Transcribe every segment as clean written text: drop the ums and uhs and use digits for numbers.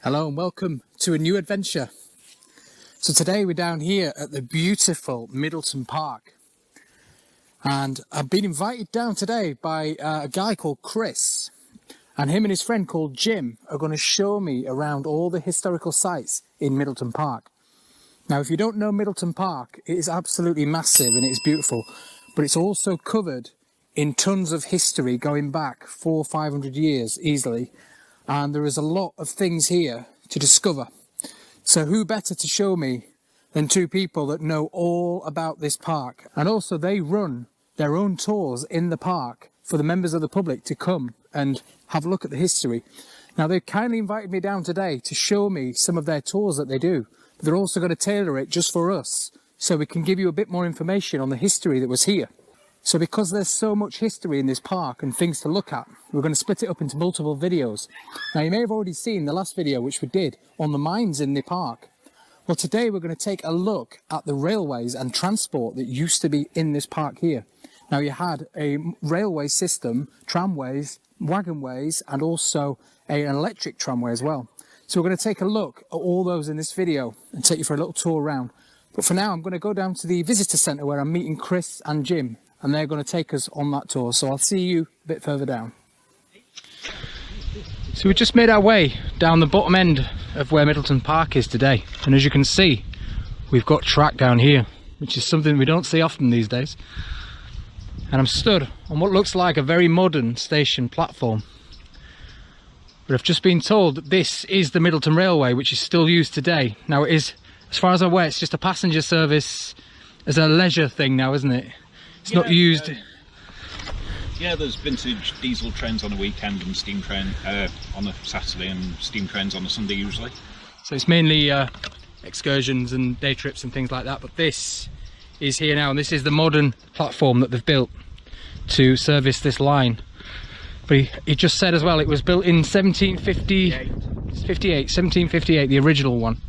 Hello and welcome to a new adventure. So today we're down here at the beautiful Middleton Park, and I've been invited down today by a guy called Kris, and him and his friend called Jim are going to show me around all the historical sites in Middleton Park. Now if you don't know Middleton Park, it is absolutely massive and it's beautiful, but it's also covered in tons of history going back 400 or 500 years easily. And there is a lot of things here to discover. So who better to show me than two people that know all about this park. And also they run their own tours in the park for the members of the public to come and have a look at the history. Now they've kindly invited me down today to show me some of their tours that they do. But they're also going to tailor it just for us, so we can give you a bit more information on the history that was here. So because there's so much history in this park and things to look at, we're going to split it up into multiple videos. Now you may have already seen the last video which we did on the mines in the park. Well, today we're going to take a look at the railways and transport that used to be in this park here. Now you had a railway system, tramways, waggonways, and also an electric tramway as well. So we're going to take a look at all those in this video and take you for a little tour around. But for now I'm going to go down to the visitor centre where I'm meeting Kris and Jim, and they're going to take us on that tour. So I'll see you a bit further down. So we just made our way down the bottom end of where Middleton Park is today, and as you can see we've got track down here, which is something we don't see often these days. And I'm stood on what looks like a very modern station platform, but I've just been told that this is the Middleton Railway, which is still used today. Now it is, as far as I'm aware, it's just a passenger service as a leisure thing now, isn't it? It's not used. Yeah, there's vintage diesel trains on a weekend and steam train on a Saturday, and steam trains on a Sunday usually. So it's mainly excursions and day trips and things like that, but this is here now, and this is the modern platform that they've built to service this line. But he just said as well it was built in 1758, the original one.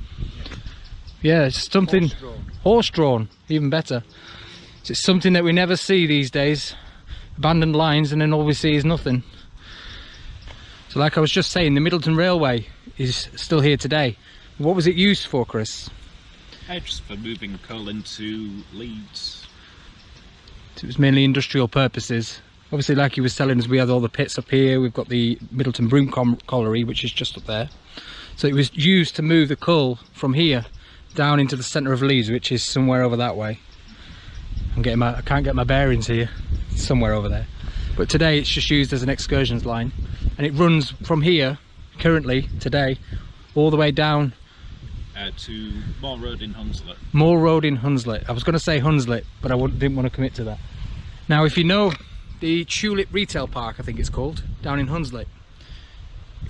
Yeah, it's something horse-drawn, even better. It's something that we never see these days, abandoned lines, and then all we see is nothing. So like I was just saying, the Middleton Railway is still here today. What was it used for, Kris? Just for moving coal into Leeds. So it was mainly industrial purposes. Obviously, like he was telling us, we had all the pits up here. We've got the Middleton Broom Colliery, which is just up there. So it was used to move the coal from here down into the centre of Leeds, which is somewhere over that way. I can't get my bearings here. It's somewhere over there. But today it's just used as an excursions line, and it runs from here currently today all the way down to Moor Road in Hunslet. Moor Road in Hunslet. I was going to say Hunslet, but I didn't want to commit to that. Now if you know the Tulip Retail Park, I think it's called, down in Hunslet,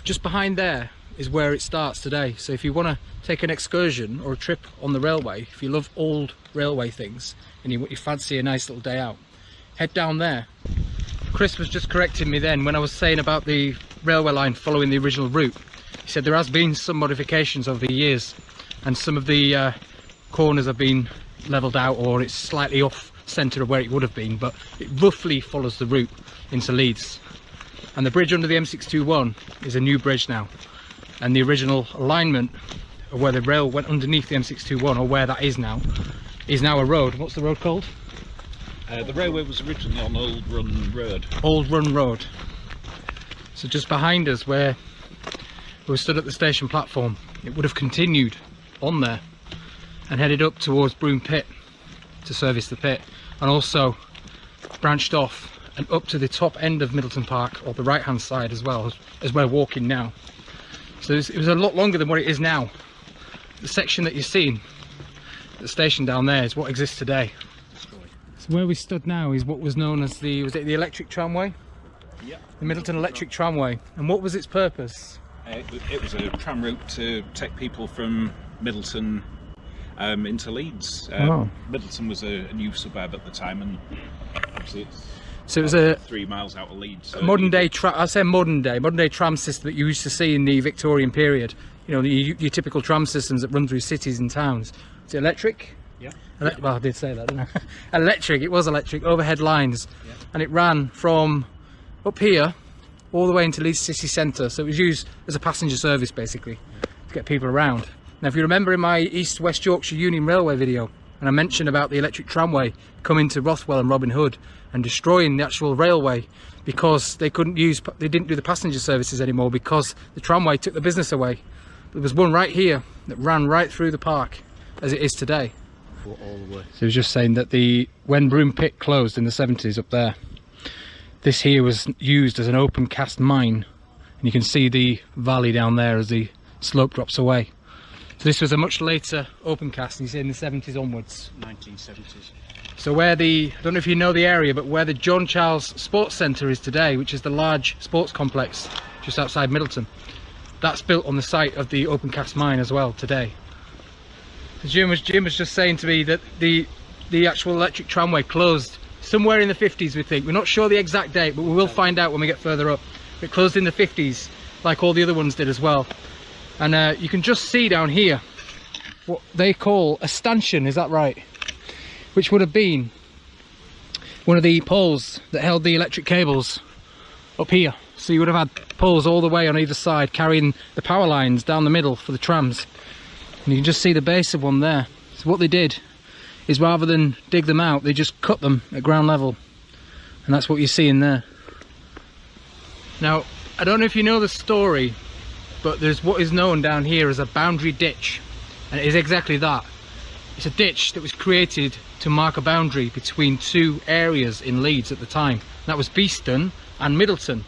just behind there is where it starts today. So if you want to take an excursion or a trip on the railway, if you love old railway things and you fancy a nice little day out, head down there. Kris was just correcting me then when I was saying about the railway line following the original route. He said there has been some modifications over the years, and some of the corners have been levelled out, or it's slightly off centre of where it would have been, but it roughly follows the route into Leeds. And the bridge under the M621 is a new bridge now, and the original alignment of where the rail went underneath the M621, or where that is now a road. What's the road called? The railway was originally on Old Run Road. Old Run Road. So just behind us, where we stood at the station platform, it would have continued on there and headed up towards Broom Pit to service the pit, and also branched off and up to the top end of Middleton Park, or the right hand side as well, as we're walking now. So it was a lot longer than what it is now. The section that you're seeing, the station down there, is what exists today. So where we stood now is what was known as the electric tramway? Yeah. The Middleton Electric Tramway. And what was its purpose? It was a tram route to take people from Middleton into Leeds. Middleton was a new suburb at the time, and obviously it was a 3 miles out of Leeds. So modern day modern day tram system that you used to see in the Victorian period. You know, your typical tram systems that run through cities and towns. Is it electric? Yeah. Well, I did say that, didn't I? Electric. It was electric. Overhead lines, yeah. And it ran from up here all the way into Leeds city centre. So it was used as a passenger service basically. to get people around. Now if you remember in my East West Yorkshire Union Railway video, and I mentioned about the electric tramway coming to Rothwell and Robin Hood and destroying the actual railway because they didn't do the passenger services anymore because the tramway took the business away. There was one right here that ran right through the park as it is today. All the way. So he was just saying that when Broom Pit closed in the 70s up there, this here was used as an open cast mine, and you can see the valley down there as the slope drops away. So this was a much later open cast, and you see in the 70s onwards. 1970s. So I don't know if you know the area, but where the John Charles Sports Centre is today, which is the large sports complex just outside Middleton, that's built on the site of the open cast mine as well today. So Jim was just saying to me that the actual electric tramway closed somewhere in the 50s, we think. We're not sure the exact date, but we will find out when we get further up. It closed in the 50s, like all the other ones did as well. And you can just see down here what they call a stanchion, is that right? Which would have been one of the poles that held the electric cables up here. So you would have had poles all the way on either side carrying the power lines down the middle for the trams. And you can just see the base of one there. So what they did is, rather than dig them out, they just cut them at ground level. And that's what you're seeing there. Now, I don't know if you know the story, but there's what is known down here as a boundary ditch, and it is exactly that. It's a ditch that was created to mark a boundary between two areas in Leeds at the time. That was Beeston and Middleton.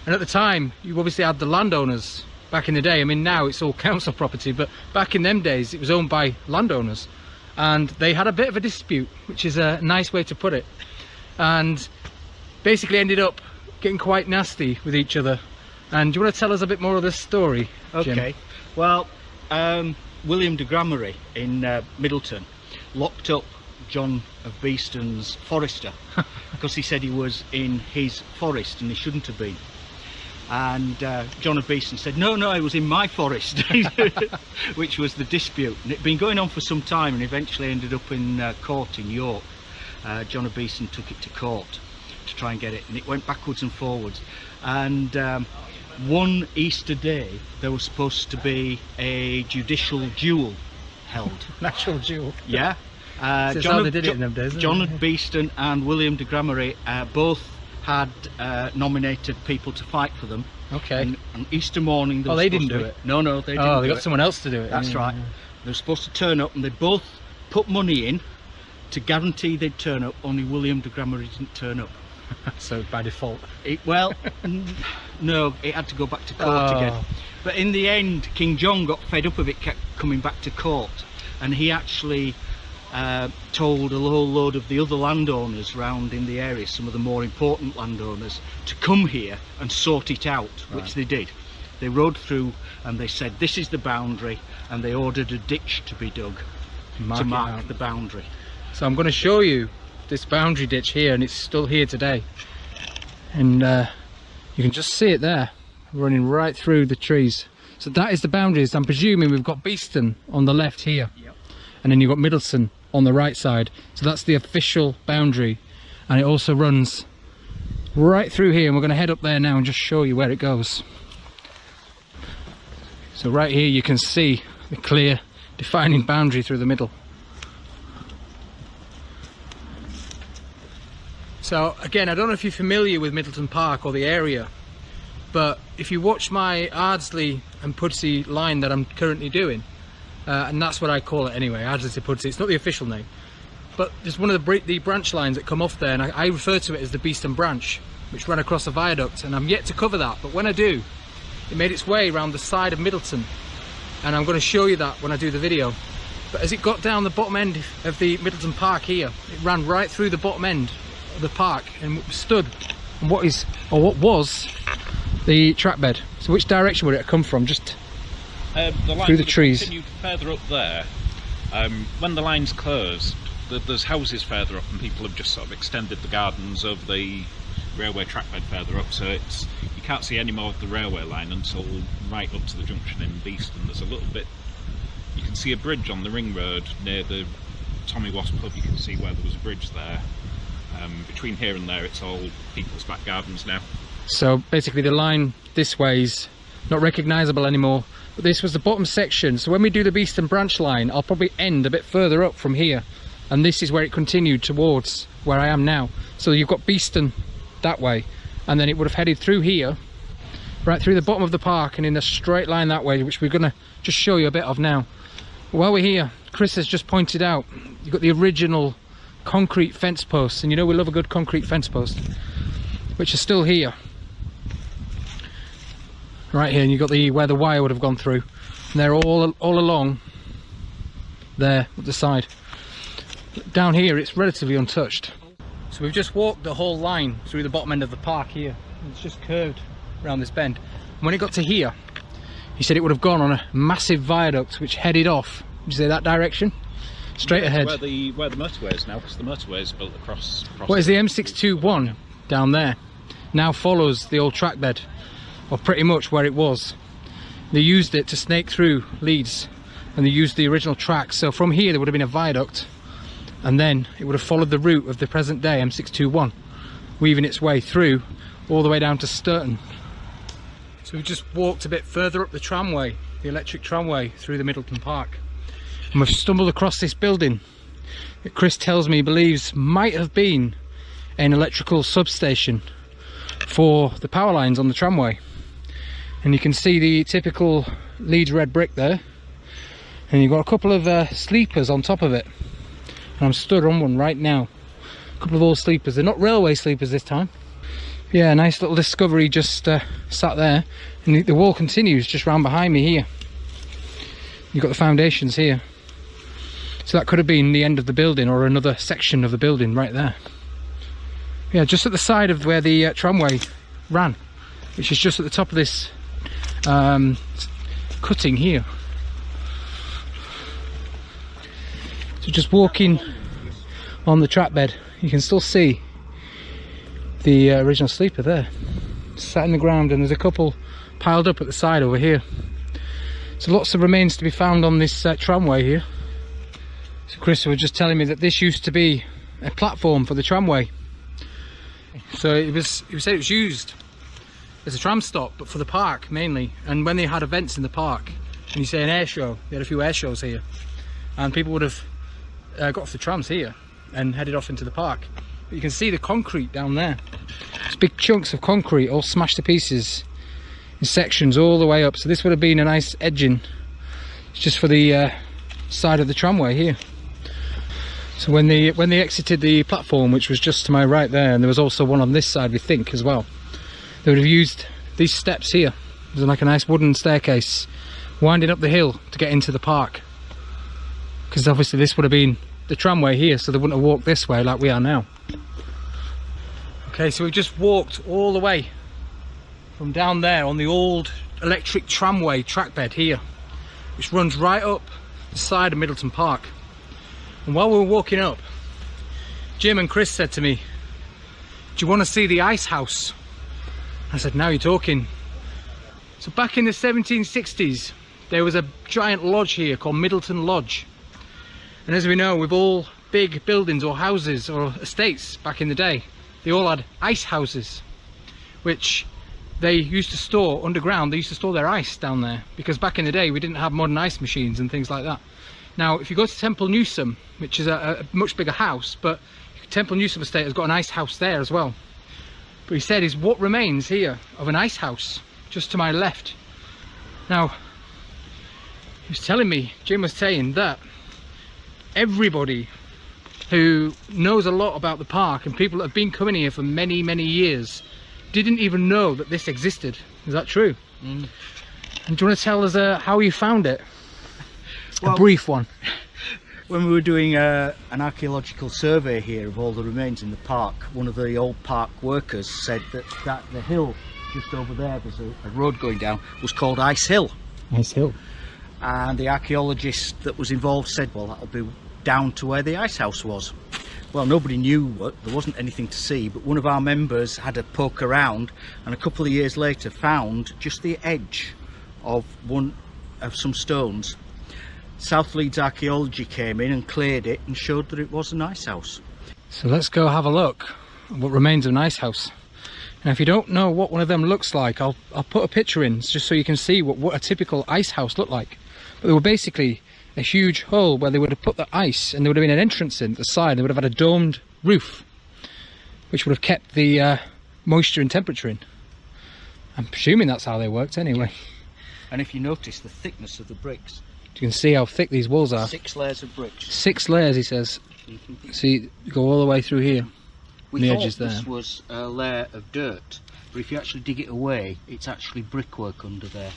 And at the time, you obviously had the landowners back in the day. I mean, now it's all council property, but back in them days it was owned by landowners, and they had a bit of a dispute, which is a nice way to put it, and basically ended up getting quite nasty with each other. And do you want to tell us a bit more of this story, Jim? Okay, well, William de Gramery in Middleton locked up John of Beeston's forester because he said he was in his forest and he shouldn't have been. And John of Beeston said, no, it was in my forest, which was the dispute. And it'd been going on for some time and eventually ended up in court in York. John of Beeston took it to court to try and get it, and it went backwards and forwards. And one Easter day there was supposed to be a judicial duel held. An actual duel? Yeah. John of Beeston and William de Gramery both had nominated people to fight for them. Okay. And on Easter morning they didn't do it? No, they didn't. Oh, they got someone else to do it. That's right. They were supposed to turn up, and they both put money in to guarantee they'd turn up, only William de Gramery didn't turn up. So by default? No, it had to go back to court again. But in the end, King John got fed up of it, kept coming back to court, and he actually told a whole load of the other landowners round in the area, some of the more important landowners, to come here and sort it out, which they did. They rode through and they said, this is the boundary, and they ordered a ditch to be dug to mark the boundary. So I'm going to show you this boundary ditch here, and it's still here today, and you can just see it there running right through the trees. So that is the boundaries. I'm presuming we've got Beeston on the left here. Yep. And then you've got Middleton on the right side. So that's the official boundary, and it also runs right through here, and we're going to head up there now and just show you where it goes. So right here you can see the clear defining boundary through the middle. So again, I don't know if you're familiar with Middleton Park or the area, but if you watch my Ardsley and Pudsey line that I'm currently doing, and that's what I call it anyway, Ardsley to Pudsey, it's not the official name, but there's one of the branch lines that come off there, and I refer to it as the Beeston branch, which ran across a viaduct, and I'm yet to cover that, but when I do, it made its way around the side of Middleton, and I'm going to show you that when I do the video. But as it got down the bottom end of the Middleton Park here, it ran right through the bottom end of the park and stood on what was the track bed. So which direction would it have come from? Just the line through the trees. Continued further up there. When the line's closed, there's houses further up, and people have just sort of extended the gardens of the railway track bed further up, so you can't see any more of the railway line until right up to the junction in Beeston. There's a little bit, you can see a bridge on the ring road near the Tommy Wasp pub. You can see where there was a bridge there. Between here and there, it's all people's back gardens now. So basically the line this way is not recognisable anymore, But this was the bottom section. So when we do the Beeston branch line, I'll probably end a bit further up from here. And this is where it continued towards where I am now. So you've got Beeston that way, and then it would have headed through here, right through the bottom of the park and in a straight line that way, which we're gonna just show you a bit of now. While we're here, Kris has just pointed out, you've got the original concrete fence posts, and you know we love a good concrete fence post, which are still here. Right here, and you've got the where the wire would have gone through, and they're all along there at the side. Down here it's relatively untouched. So we've just walked the whole line through the bottom end of the park here. It's just curved around this bend. And when it got to here, he said it would have gone on a massive viaduct which headed off. Did you say that direction? Straight ahead. Where the motorway is now, because the motorway is built across what is the M621 down there now follows the old track bed, or pretty much where it was. They used it to snake through Leeds, and they used the original track. So from here there would have been a viaduct, and then it would have followed the route of the present day M621, weaving its way through all the way down to Sturton. So we just walked a bit further up the tramway, the electric tramway, through the Middleton Park, and we've stumbled across this building that Kris tells me believes might have been an electrical substation for the power lines on the tramway. And you can see the typical Leeds red brick there, and you've got a couple of sleepers on top of it, and I'm stood on one right now. A couple of old sleepers. They're not railway sleepers this time. Yeah, nice little discovery just sat there, and the wall continues just round behind me here. You've got the foundations here, so that could have been the end of the building or another section of the building right there. Yeah, just at the side of where the tramway ran, which is just at the top of this cutting here. So just walking on the track bed, you can still see the original sleeper there, sat in the ground, and there's a couple piled up at the side over here. So lots of remains to be found on this tramway here. So Kris was just telling me that this used to be a platform for the tramway. So he said it was used as a tram stop, but for the park mainly. And when they had events in the park, and you say an air show, they had a few air shows here, and people would have got off the trams here and headed off into the park. But you can see the concrete down there. It's big chunks of concrete all smashed to pieces in sections all the way up. So this would have been a nice edging. It's just for the side of the tramway here. So when they exited the platform, which was just to my right there, and there was also one on this side we think as well, they would have used these steps here. There's like a nice wooden staircase winding up the hill to get into the park, because obviously this would have been the tramway here, so they wouldn't have walked this way like we are now. Okay, so we've just walked all the way from down there on the old electric tramway track bed here, which runs right up the side of Middleton Park. And while we were walking up, Jim and Kris said to me, "Do you want to see the ice house?" I said, "Now you're talking." So back in the 1760s, there was a giant lodge here called Middleton Lodge. And as we know, with all big buildings or houses or estates back in the day, they all had ice houses, which they used to store underground. They used to store their ice down there, because back in the day we didn't have modern ice machines and things like that. Now if you go to Temple Newsome, which is a much bigger house, but Temple Newsome estate has got an ice house there as well. But he said is what remains here of an ice house just to my left. Now he was telling me, Jim was saying that everybody who knows a lot about the park and people that have been coming here for many years didn't even know that this existed. Is that true? And do you want to tell us how you found it? Well, a brief one. When we were doing an archaeological survey here of all the remains in the park, one of the old park workers said that the hill just over there, there's a road going down, was called Ice Hill. Ice Hill. And the archaeologist that was involved said, well, that'll be down to where the ice house was. Well, nobody knew what, there wasn't anything to see, but one of our members had a poke around, and a couple of years later found just the edge of some stones. South Leeds Archaeology came in and cleared it and showed that it was an ice house. So let's go have a look at what remains of an ice house. Now if you don't know what one of them looks like, I'll put a picture in just so you can see what a typical ice house looked like. But they were basically a huge hole where they would have put the ice, and there would have been an entrance in at the side. They would have had a domed roof, which would have kept the moisture and temperature in. I'm presuming that's how they worked anyway. And if you notice the thickness of the bricks, you can see how thick these walls are. 6 layers of bricks. 6 layers, he says. See, go all the way through here. We the thought edges there. this was a layer of dirt, but if you actually dig it away, it's actually brickwork under there.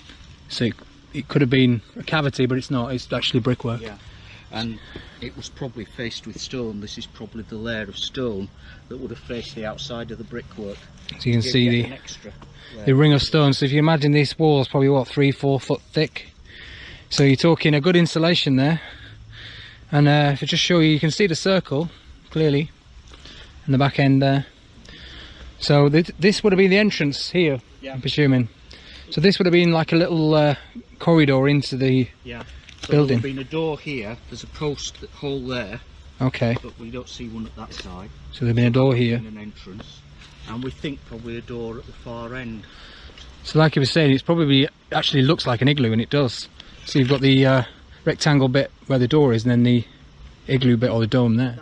So it could have been a cavity, but it's not. It's actually brickwork. Yeah, and it was probably faced with stone. This is probably the layer of stone that would have faced the outside of the brickwork. So you can see the ring of stone. So if you imagine this wall is probably what, 3-4 foot thick. So you're talking a good insulation there. And if I just show you, you can see the circle clearly in the back end there. So this would have been the entrance here, yeah. I'm presuming. So this would have been like a little corridor into the building. There would have been a door here. There's a post hole there. Okay. But we don't see one at that side. So there'd been a door here. An entrance, and we think probably a door at the far end. So like I was saying, it's probably actually looks like an igloo, and it does. So you've got the rectangle bit where the door is, and then the igloo bit or the dome there.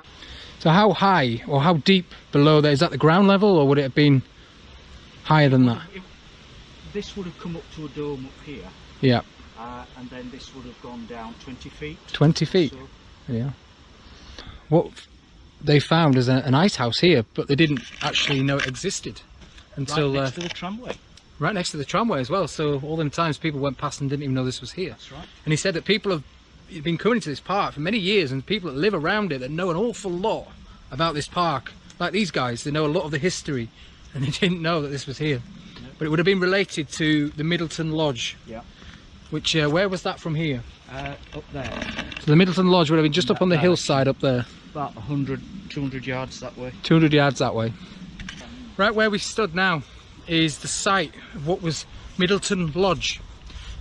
So how high or how deep below there? Is that the ground level, or would it have been higher than that? This would have come up to a dome up here. Yeah. And then this would have gone down 20 feet. 20 feet? So. Yeah. What they found is an ice house here, but they didn't actually know it existed until... Right next to the tramway. Right next to the tramway as well, so all them times people went past and didn't even know this was here. That's right. And he said that people have been coming to this park for many years, and people that live around it that know an awful lot about this park, like these guys, they know a lot of the history, and they didn't know that this was here. Yep. But it would have been related to the Middleton Lodge. Yeah. Which, where was that from here? Up there. So the Middleton Lodge would have been just up on the hillside up there. About 100, 200 yards that way. 200 yards that way. Right where we stood now is the site of what was Middleton Lodge.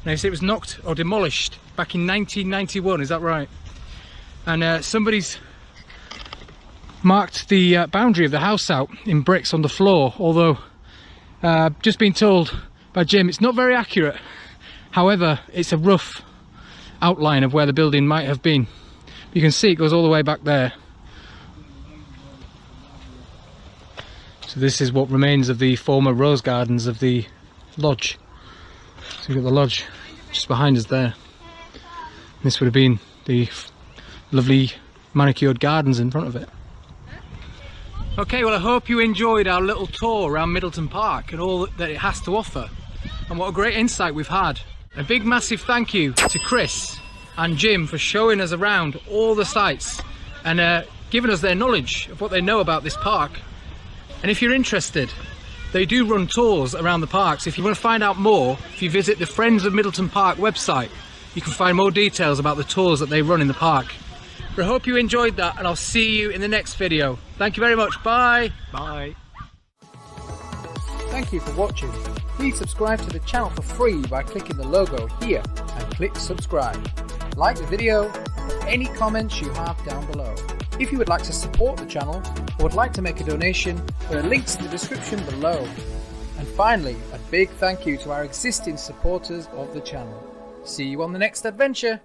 Now it was knocked or demolished back in 1991, is that right? And somebody's marked the boundary of the house out in bricks on the floor, although just been told by Jim it's not very accurate. However, it's a rough outline of where the building might have been. You can see it goes all the way back there. So this is what remains of the former rose gardens of the lodge. So you've got the lodge just behind us there. This would have been the lovely manicured gardens in front of it. Okay, well I hope you enjoyed our little tour around Middleton Park and all that it has to offer. And what a great insight we've had. A big massive thank you to Kris and Jim for showing us around all the sites and giving us their knowledge of what they know about this park. And if you're interested, they do run tours around the parks. If you want to find out more, if you visit the Friends of Middleton Park website, you can find more details about the tours that they run in the park. But I hope you enjoyed that, and I'll see you in the next video. Thank you very much. Bye. Bye. Thank you for watching. Please subscribe to the channel for free by clicking the logo here and click subscribe. Like the video, and any comments you have down below. If you would like to support the channel or would like to make a donation, there are links in the description below. And finally, a big thank you to our existing supporters of the channel. See you on the next adventure.